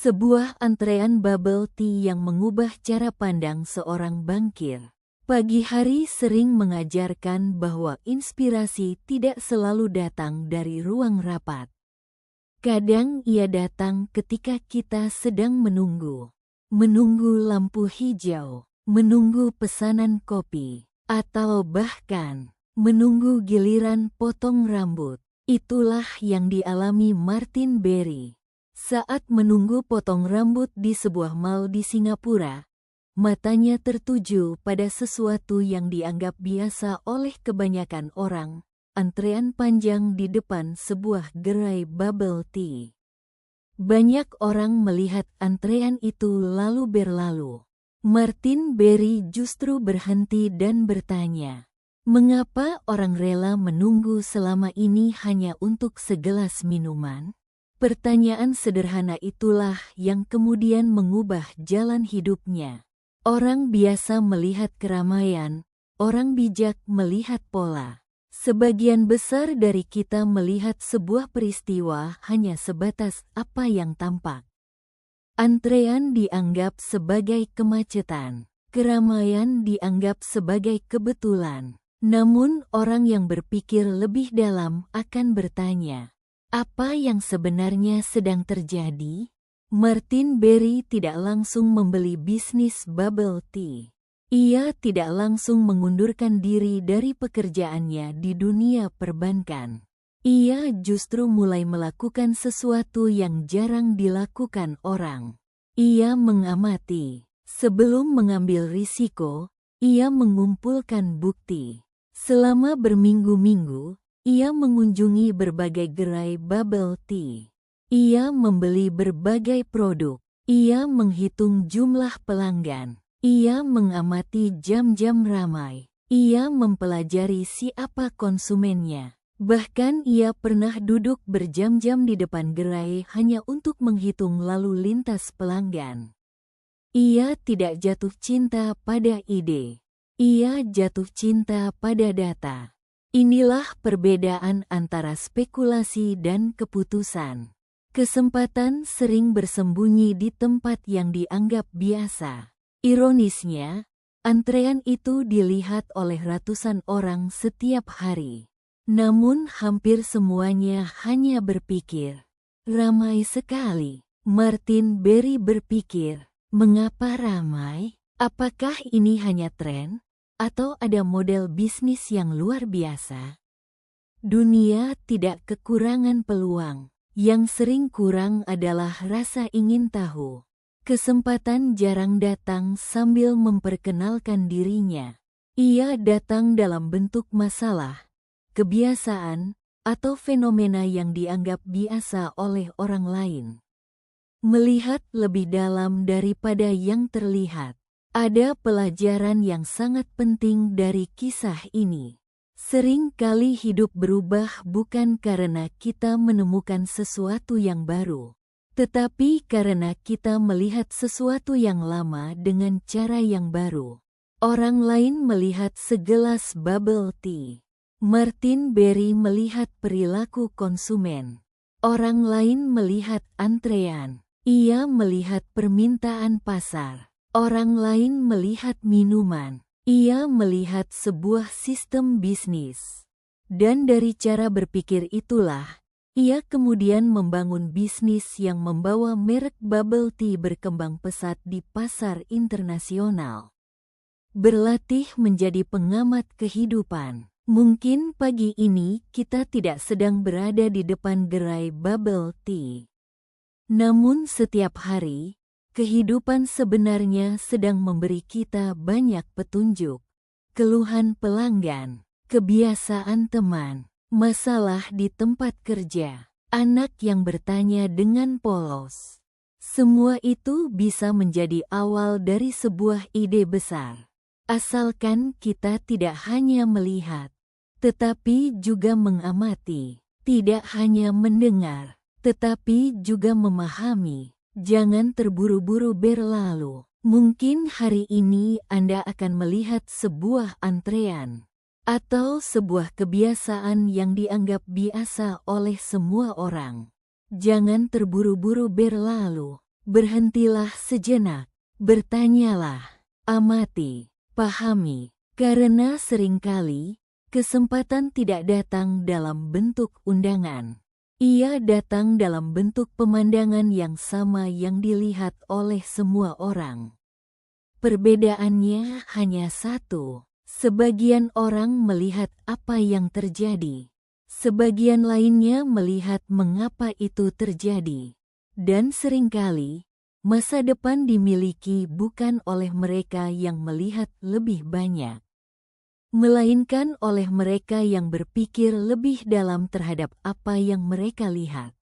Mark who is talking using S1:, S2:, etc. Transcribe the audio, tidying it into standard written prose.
S1: Sebuah antrean bubble tea yang mengubah cara pandang seorang bankir. Pagi hari sering mengajarkan bahwa inspirasi tidak selalu datang dari ruang rapat. Kadang ia datang ketika kita sedang menunggu lampu hijau, menunggu pesanan kopi, atau bahkan menunggu giliran potong rambut. Itulah yang dialami Martin Berry. Saat menunggu potong rambut di sebuah mall di Singapura, matanya tertuju pada sesuatu yang dianggap biasa oleh kebanyakan orang, antrean panjang di depan sebuah gerai bubble tea. Banyak orang melihat antrean itu lalu berlalu. Martin Berry justru berhenti dan bertanya, mengapa orang rela menunggu selama ini hanya untuk segelas minuman? Pertanyaan sederhana itulah yang kemudian mengubah jalan hidupnya. Orang biasa melihat keramaian, orang bijak melihat pola. Sebagian besar dari kita melihat sebuah peristiwa hanya sebatas apa yang tampak. Antrean dianggap sebagai kemacetan, keramaian dianggap sebagai kebetulan. Namun orang yang berpikir lebih dalam akan bertanya, apa yang sebenarnya sedang terjadi? Martin Berry tidak langsung membeli bisnis bubble tea. Ia tidak langsung mengundurkan diri dari pekerjaannya di dunia perbankan. Ia justru mulai melakukan sesuatu yang jarang dilakukan orang. Ia mengamati. Sebelum mengambil risiko, ia mengumpulkan bukti. Selama berminggu-minggu, ia mengunjungi berbagai gerai bubble tea. Ia membeli berbagai produk. Ia menghitung jumlah pelanggan. Ia mengamati jam-jam ramai. Ia mempelajari siapa konsumennya. Bahkan ia pernah duduk berjam-jam di depan gerai hanya untuk menghitung lalu lintas pelanggan. Ia tidak jatuh cinta pada ide. Ia jatuh cinta pada data. Inilah perbedaan antara spekulasi dan keputusan. Kesempatan sering bersembunyi di tempat yang dianggap biasa. Ironisnya, antrean itu dilihat oleh ratusan orang setiap hari. Namun hampir semuanya hanya berpikir, ramai sekali. Martin Berry berpikir, mengapa ramai? Apakah ini hanya tren? Atau ada model bisnis yang luar biasa? Dunia tidak kekurangan peluang. Yang sering kurang adalah rasa ingin tahu. Kesempatan jarang datang sambil memperkenalkan dirinya. Ia datang dalam bentuk masalah, kebiasaan, atau fenomena yang dianggap biasa oleh orang lain. Melihat lebih dalam daripada yang terlihat. Ada pelajaran yang sangat penting dari kisah ini. Sering kali hidup berubah bukan karena kita menemukan sesuatu yang baru, tetapi karena kita melihat sesuatu yang lama dengan cara yang baru. Orang lain melihat segelas bubble tea. Martin Berry melihat perilaku konsumen. Orang lain melihat antrean. Ia melihat permintaan pasar. Orang lain melihat minuman. Ia melihat sebuah sistem bisnis. Dan dari cara berpikir itulah, ia kemudian membangun bisnis yang membawa merek bubble tea berkembang pesat di pasar internasional. Berlatih menjadi pengamat kehidupan. Mungkin pagi ini kita tidak sedang berada di depan gerai bubble tea. Namun setiap hari, kehidupan sebenarnya sedang memberi kita banyak petunjuk. Keluhan pelanggan, kebiasaan teman, masalah di tempat kerja, anak yang bertanya dengan polos. Semua itu bisa menjadi awal dari sebuah ide besar. Asalkan kita tidak hanya melihat, tetapi juga mengamati. Tidak hanya mendengar, tetapi juga memahami. Jangan terburu-buru berlalu. Mungkin hari ini Anda akan melihat sebuah antrean atau sebuah kebiasaan yang dianggap biasa oleh semua orang. Jangan terburu-buru berlalu. Berhentilah sejenak, bertanyalah, amati, pahami, karena seringkali kesempatan tidak datang dalam bentuk undangan. Ia datang dalam bentuk pemandangan yang sama yang dilihat oleh semua orang. Perbedaannya hanya satu. Sebagian orang melihat apa yang terjadi. Sebagian lainnya melihat mengapa itu terjadi. Dan seringkali, masa depan dimiliki bukan oleh mereka yang melihat lebih banyak, melainkan oleh mereka yang berpikir lebih dalam terhadap apa yang mereka lihat.